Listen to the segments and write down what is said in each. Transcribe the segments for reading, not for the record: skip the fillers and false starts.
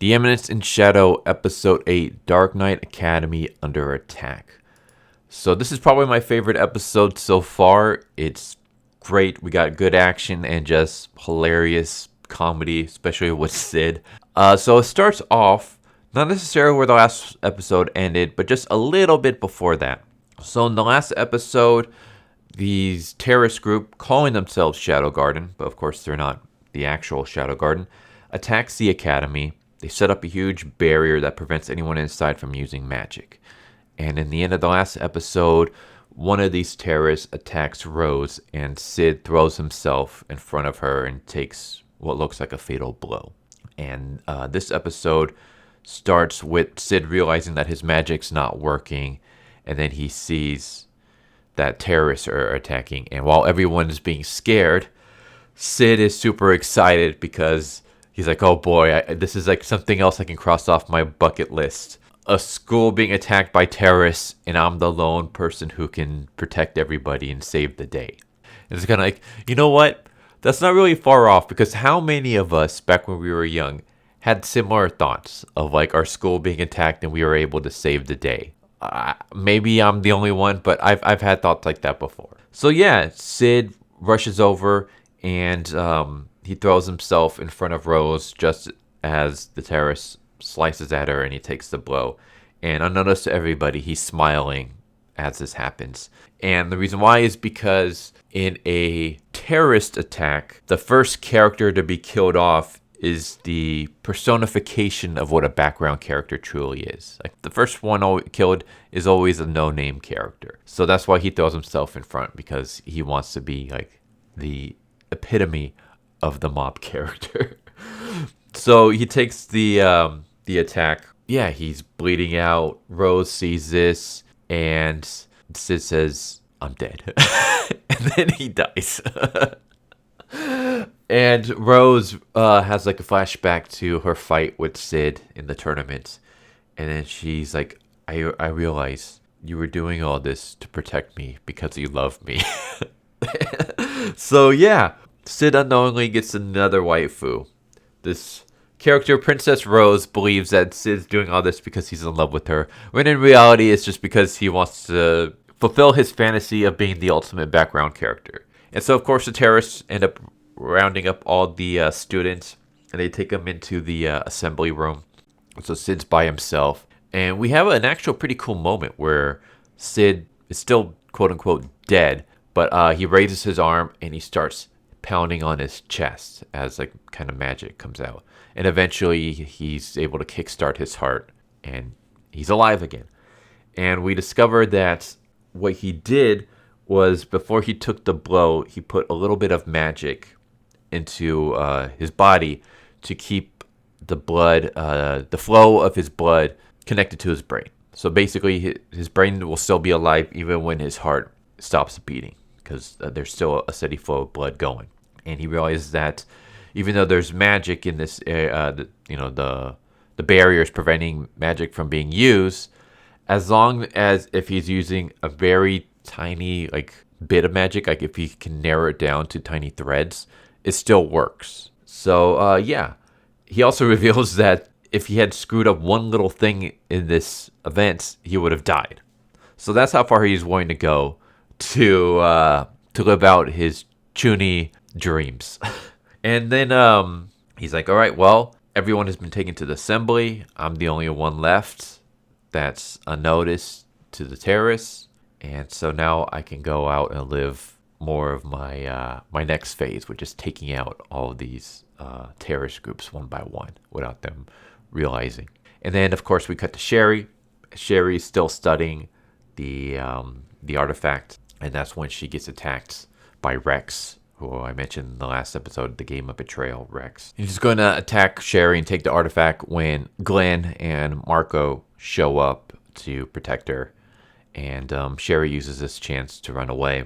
The Eminence in Shadow, Episode 8, Dark Knight Academy Under Attack. So this is probably my favorite episode so far. It's great. We got good action and just hilarious comedy, especially with Cid. So it starts off, not necessarily where the last episode ended, but just a little bit before that. So in the last episode, these terrorist group, calling themselves Shadow Garden, but of course they're not the actual Shadow Garden, attacks the academy. They set up a huge barrier that prevents anyone inside from using magic. And in the end of the last episode, one of these terrorists attacks Rose, and Cid throws himself in front of her and takes what looks like a fatal blow. And this episode starts with Cid realizing that his magic's not working, and then he sees that terrorists are attacking. And while everyone is being scared, Cid is super excited because he's like, oh boy, this is like something else I can cross off my bucket list. A school being attacked by terrorists, and I'm the lone person who can protect everybody and save the day. And it's kind of like, you know what? That's not really far off, because how many of us back when we were young had similar thoughts of like our school being attacked and we were able to save the day? Maybe I'm the only one, but I've had thoughts like that before. So yeah, Cid rushes over and he throws himself in front of Rose just as the terrorist slices at her, and he takes the blow. And unnoticed to everybody, he's smiling as this happens. And the reason why is because in a terrorist attack, the first character to be killed off is the personification of what a background character truly is. Like the first one killed is always a no-name character. So that's why he throws himself in front, because he wants to be like the epitome of the mob character. So he takes the attack. Yeah, he's bleeding out. Rose sees this, and Cid says, I'm dead. And then he dies. And Rose has like a flashback to her fight with Cid in the tournament. And then she's like, I realize you were doing all this to protect me because you love me. So yeah, Cid unknowingly gets another waifu. This character, Princess Rose, believes that Cid's doing all this because he's in love with her, when in reality it's just because he wants to fulfill his fantasy of being the ultimate background character. And so of course the terrorists end up rounding up all the students, and they take them into the assembly room. So Cid's by himself, and we have an actual pretty cool moment where Cid is still quote unquote dead, but he raises his arm and he starts pounding on his chest as like kind of magic comes out. And eventually he's able to kickstart his heart, and he's alive again. And we discover that what he did was, before he took the blow, he put a little bit of magic into his body to keep the blood, the flow of his blood connected to his brain. So basically his brain will still be alive even when his heart stops beating, because there's still a steady flow of blood going. And he realizes that even though there's magic in this, the barriers preventing magic from being used, as long as if he's using a very tiny like bit of magic, like if he can narrow it down to tiny threads, it still works. So yeah, he also reveals that if he had screwed up one little thing in this event, he would have died. So that's how far he's willing to go to live out his chuny dreams. And then he's like, all right, well, everyone has been taken to the assembly. I'm the only one left that's unnoticed to the terrorists. And so now I can go out and live more of my my next phase, which is taking out all of these terrorist groups one by one without them realizing. And then, of course, we cut to Sherry. Sherry's still studying the artifact, and that's when she gets attacked by Rex, who I mentioned in the last episode, the game of betrayal, Rex. He's going to attack Sherry and take the artifact when Glenn and Marco show up to protect her. And Sherry uses this chance to run away.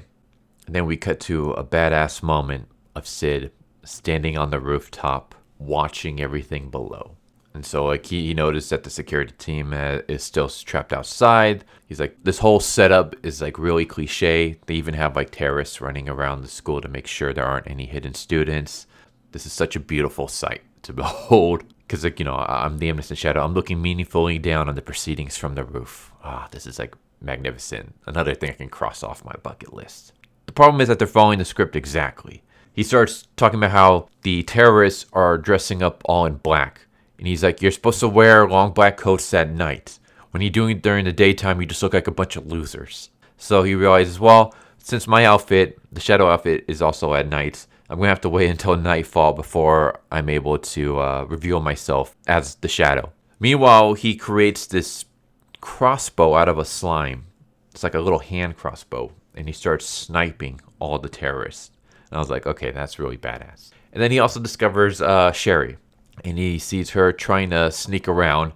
And then we cut to a badass moment of Cid standing on the rooftop, watching everything below. And so like he noticed that the security team is still trapped outside. He's like, this whole setup is like really cliche. They even have like terrorists running around the school to make sure there aren't any hidden students. This is such a beautiful sight to behold. because like, I'm the Eminence Shadow. I'm looking meaningfully down on the proceedings from the roof. This is like magnificent. Another thing I can cross off my bucket list. The problem is that they're following the script exactly. He starts talking about how the terrorists are dressing up all in black. And he's like, you're supposed to wear long black coats at night. When you're doing it during the daytime, you just look like a bunch of losers. So he realizes, well, since my outfit, the shadow outfit, is also at night, I'm going to have to wait until nightfall before I'm able to reveal myself as the shadow. Meanwhile, he creates this crossbow out of a slime. It's like a little hand crossbow. And he starts sniping all the terrorists. And I was like, okay, that's really badass. And then he also discovers Sherry. And he sees her trying to sneak around.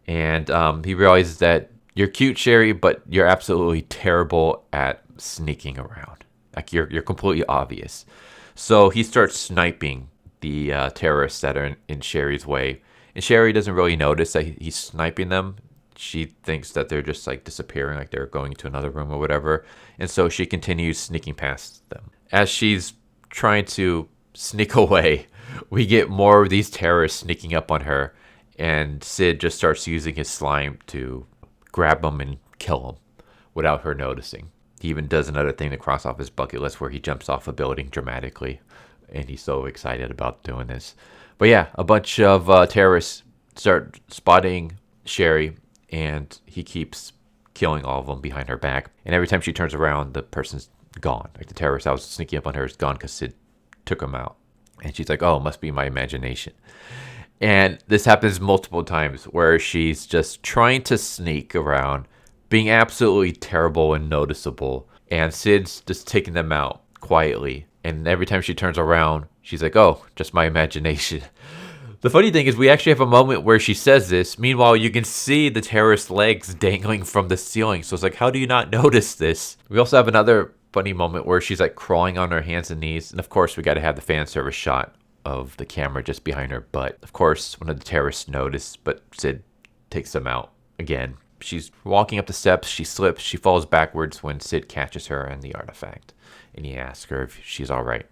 And he realizes that you're cute, Sherry, but you're absolutely terrible at sneaking around. Like, you're completely obvious. So he starts sniping the terrorists that are in Sherry's way. And Sherry doesn't really notice that he's sniping them. She thinks that they're just like disappearing, like they're going to another room or whatever. And so she continues sneaking past them. As she's trying to sneak away, we get more of these terrorists sneaking up on her. And Cid just starts using his slime to grab them and kill them without her noticing. He even does another thing to cross off his bucket list where he jumps off a building dramatically. And he's so excited about doing this. But yeah, a bunch of terrorists start spotting Sherry. And he keeps killing all of them behind her back. And every time she turns around, the person's gone. Like the terrorist that was sneaking up on her is gone because Cid took him out. And she's like, oh, it must be my imagination. And this happens multiple times where she's just trying to sneak around, being absolutely terrible and noticeable. And Cid's just taking them out quietly. And every time she turns around, she's like, oh, just my imagination. The funny thing is we actually have a moment where she says this. Meanwhile, you can see the terrorist's legs dangling from the ceiling. So it's like, how do you not notice this? We also have another funny moment where she's like crawling on her hands and knees. And of course, we got to have the fan service shot of the camera just behind her butt. Of course, one of the terrorists noticed, but Cid takes them out again. She's walking up the steps. She slips. She falls backwards when Cid catches her and the artifact. And he asks her if she's all right.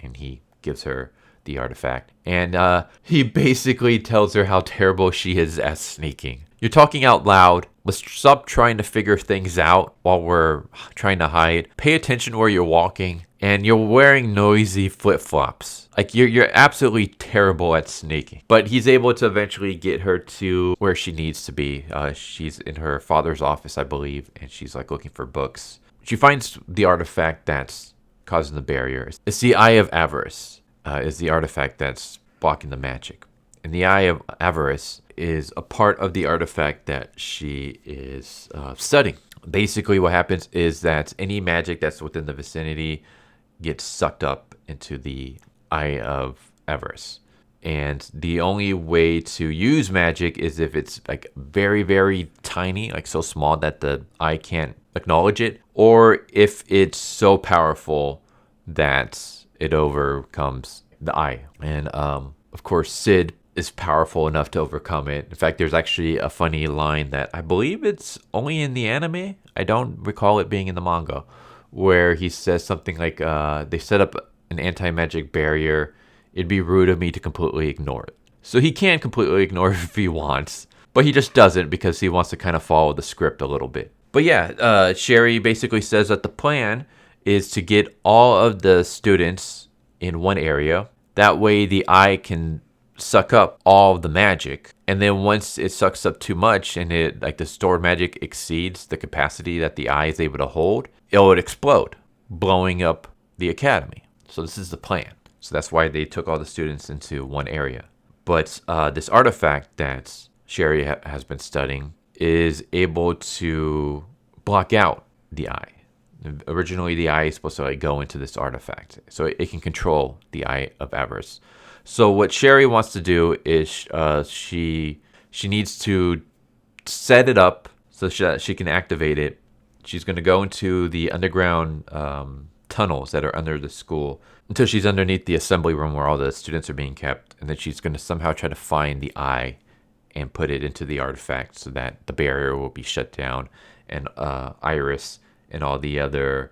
And he gives her the artifact. And he basically tells her how terrible she is at sneaking. You're talking out loud. Let's stop trying to figure things out while we're trying to hide. Pay attention where you're walking. And you're wearing noisy flip-flops. Like, you're absolutely terrible at sneaking. But he's able to eventually get her to where she needs to be. She's in her father's office, I believe. And she's like looking for books. She finds the artifact that's causing the barrier. It's the Eye of Avarice. Is the artifact that's blocking the magic. And the Eye of Avarice is a part of the artifact that she is studying. Basically, what happens is that any magic that's within the vicinity gets sucked up into the Eye of Avarice. And the only way to use magic is if it's like very, very tiny, like so small that the eye can't acknowledge it, or if it's so powerful that it overcomes the eye. And of course, Cid is powerful enough to overcome it. In fact, there's actually a funny line that I believe it's only in the anime. I don't recall it being in the manga, where he says something like, they set up an anti-magic barrier. It'd be rude of me to completely ignore it. So he can completely ignore it if he wants, but he just doesn't because he wants to kind of follow the script a little bit. But yeah, Sherry basically says that the plan is to get all of the students in one area. That way the eye can suck up all of the magic. And then once it sucks up too much and it like the stored magic exceeds the capacity that the eye is able to hold, it would explode, blowing up the academy. So this is the plan. So that's why they took all the students into one area. But this artifact that Sherry has been studying is able to block out the eye. Originally, the eye is supposed to like go into this artifact, so it can control the Eye of Avarice. So what Sherry wants to do is she needs to set it up so that she can activate it. She's going to go into the underground tunnels that are under the school until she's underneath the assembly room where all the students are being kept, and then she's going to somehow try to find the eye and put it into the artifact so that the barrier will be shut down, and Iris and all the other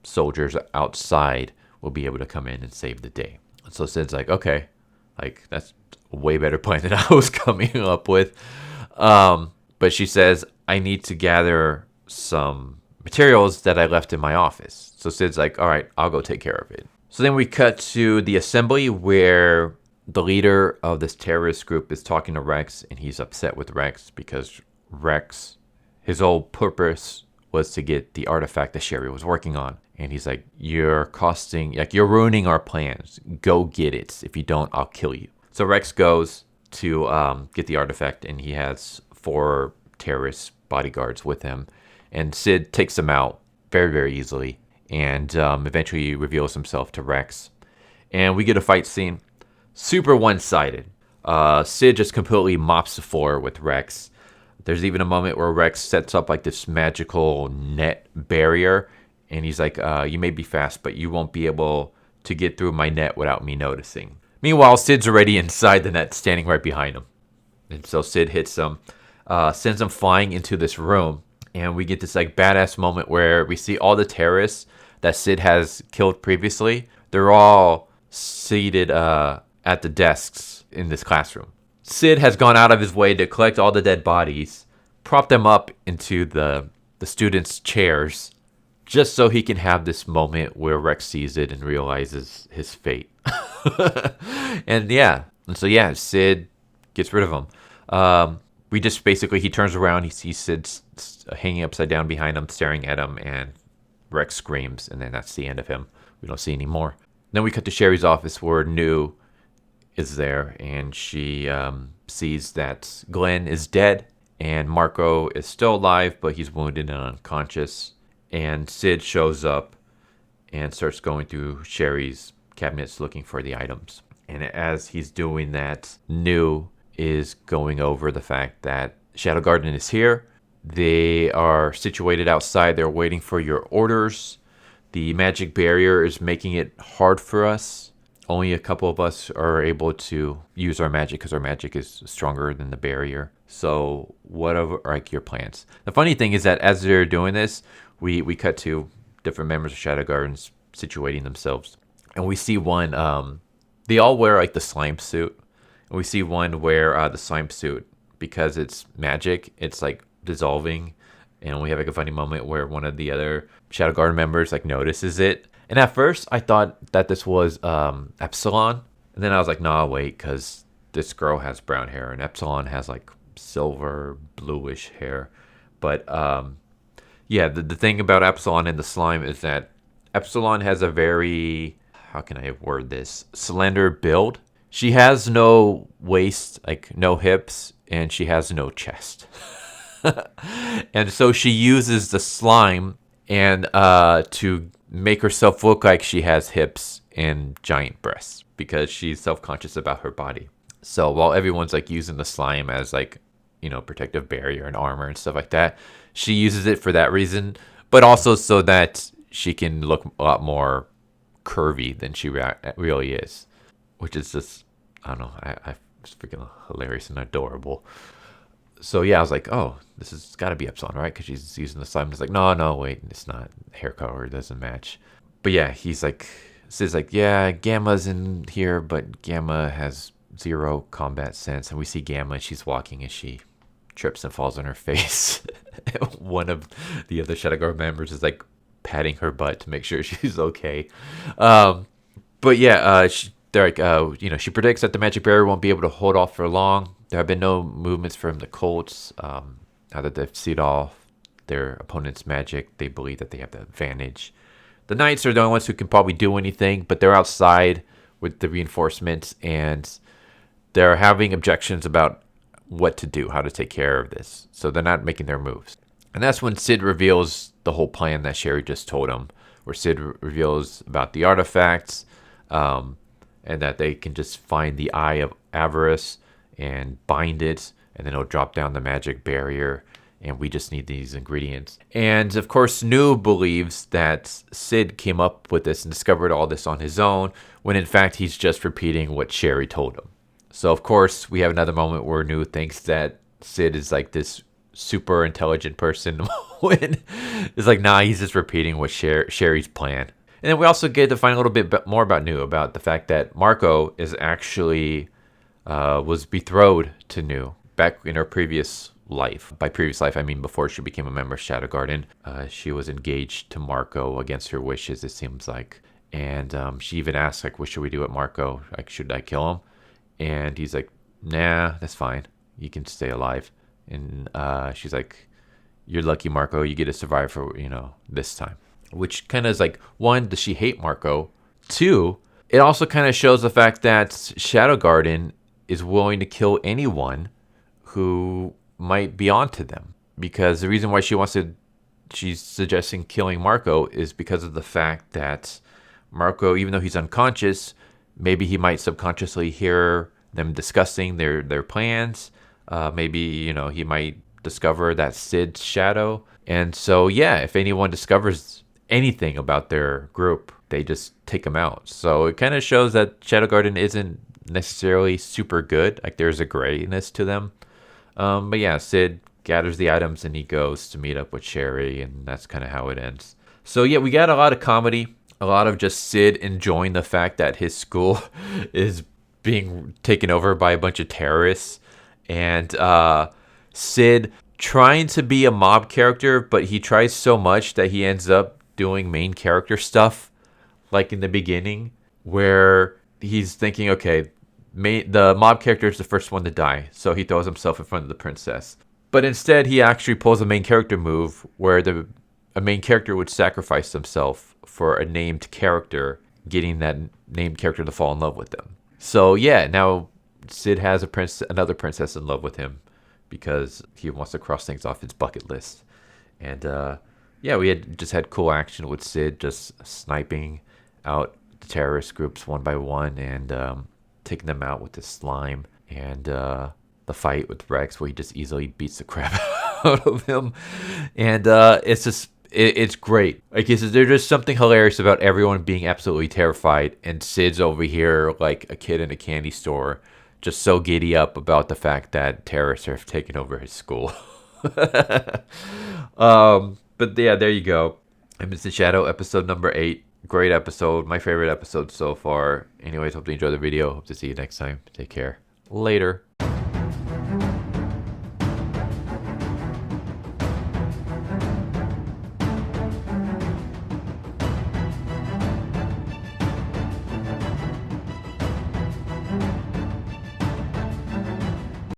soldiers outside will be able to come in and save the day. So Cid's like, okay, like that's a way better plan than I was coming up with. But she says, I need to gather some materials that I left in my office. So Cid's like, all right, I'll go take care of it. So then we cut to the assembly where the leader of this terrorist group is talking to Rex, and he's upset with Rex because Rex, his whole purpose was to get the artifact that Sherry was working on. And he's like, you're ruining our plans. Go get it. If you don't, I'll kill you. So Rex goes to get the artifact, and he has 4 terrorist bodyguards with him. And Cid takes them out very, very easily, and eventually reveals himself to Rex. And we get a fight scene. Super one-sided. Cid just completely mops the floor with Rex. There's even a moment where Rex sets up like this magical net barrier, and he's like, you may be fast, but you won't be able to get through my net without me noticing. Meanwhile, Cid's already inside the net, standing right behind him. And so Cid hits him, sends him flying into this room, and we get this like badass moment where we see all the terrorists that Cid has killed previously. They're all seated at the desks in this classroom. Cid has gone out of his way to collect all the dead bodies, prop them up into the students' chairs, just so he can have this moment where Rex sees it and realizes his fate. And so Cid gets rid of him. We just basically, he turns around, he sees Cid hanging upside down behind him, staring at him, and Rex screams, and then that's the end of him. We don't see any more. Then we cut to Sherry's office where New is there, and she sees that Glenn is dead, and Marco is still alive, but he's wounded and unconscious. And Cid shows up and starts going through Sherry's cabinets looking for the items. And as he's doing that, New is going over the fact that Shadow Garden is here. They are situated outside. They're waiting for your orders. The magic barrier is making it hard for us. Only a couple of us are able to use our magic because our magic is stronger than the barrier. So what are like your plans? The funny thing is that as they're doing this, we cut to different members of Shadow Gardens situating themselves. And we see one, they all wear like the slime suit. And we see one wear the slime suit because it's magic. It's like dissolving. And we have like a funny moment where one of the other Shadow Garden members like notices it. And at first I thought that this was Epsilon. And then I was like, nah, wait, because this girl has brown hair and Epsilon has like silver bluish hair. But the thing about Epsilon and the slime is that Epsilon has a very, how can I word this, slender build. She has no waist, like no hips, and she has no chest. And so she uses the slime and to make herself look like she has hips and giant breasts because she's self-conscious about her body. So while everyone's like using the slime as like, you know, protective barrier and armor and stuff like that, she uses it for that reason, but also so that she can look a lot more curvy than she really is, which is just, I don't know, I it's freaking hilarious and adorable. So yeah, I was like, oh, this has got to be Epsilon, right? Because she's using the slime. It's like, no, wait, it's not. Hair color doesn't match. But yeah, Cid's like, yeah, Gamma's in here, but Gamma has 0 combat sense. And we see Gamma, and she's walking, and she trips and falls on her face. One of the other Shadow Guard members is like patting her butt to make sure she's okay. But yeah, they're like, she predicts that the magic barrier won't be able to hold off for long. There have been no movements from the cults. Now that they've seen off their opponent's magic, they believe that they have the advantage. The knights are the only ones who can probably do anything, but they're outside with the reinforcements, and they're having objections about what to do, how to take care of this. So they're not making their moves. And that's when Cid reveals the whole plan that Sherry just told him, where Cid reveals about the artifacts, and that they can just find the Eye of Avarice and bind it, and then it'll drop down the magic barrier, and we just need these ingredients. And of course, New believes that Cid came up with this and discovered all this on his own, when in fact he's just repeating what Sherry told him. So of course, we have another moment where New thinks that Cid is like this super intelligent person, when it's like, nah, he's just repeating what Sherry's plan. And then we also get to find a little bit more about New, about the fact that Marco is actually was betrothed to Nu back in her previous life. By previous life, I mean before she became a member of Shadow Garden. She was engaged to Marco against her wishes, it seems like. And she even asked, like, what should we do with Marco? Like, should I kill him? And he's like, nah, that's fine. You can stay alive. And she's like, you're lucky, Marco. You get to survive for, this time. Which kind of is like, one, does she hate Marco? Two, it also kind of shows the fact that Shadow Garden is willing to kill anyone who might be onto them. Because the reason why she's suggesting killing Marco is because of the fact that Marco, even though he's unconscious, maybe he might subconsciously hear them discussing their plans. Maybe, he might discover that Cid's shadow. And so, yeah, if anyone discovers anything about their group, they just take them out. So it kind of shows that Shadow Garden isn't necessarily super good. Like, there's a grayness to them. But yeah, Cid gathers the items and he goes to meet up with Sherry, and that's kind of how it ends. So yeah, we got a lot of comedy. A lot of just Cid enjoying the fact that his school is being taken over by a bunch of terrorists. And Cid trying to be a mob character, but he tries so much that he ends up doing main character stuff. Like in the beginning, where he's thinking, okay, the mob character is the first one to die. So he throws himself in front of the princess. But instead, he actually pulls a main character move where a main character would sacrifice himself for a named character, getting that named character to fall in love with them. So yeah, now Cid has another princess in love with him because he wants to cross things off his bucket list. And yeah, we had cool action with Cid just sniping out the terrorist groups one by one and taking them out with his slime. And the fight with Rex where he just easily beats the crap out of him. And it's great. Like, there's just something hilarious about everyone being absolutely terrified, and Cid's over here like a kid in a candy store, just so giddy up about the fact that terrorists have taken over his school. But yeah, there you go. Eminence in Shadow, episode number 8. Great episode. My favorite episode so far. Anyways, hope you enjoyed the video. Hope to see you next time. Take care. Later.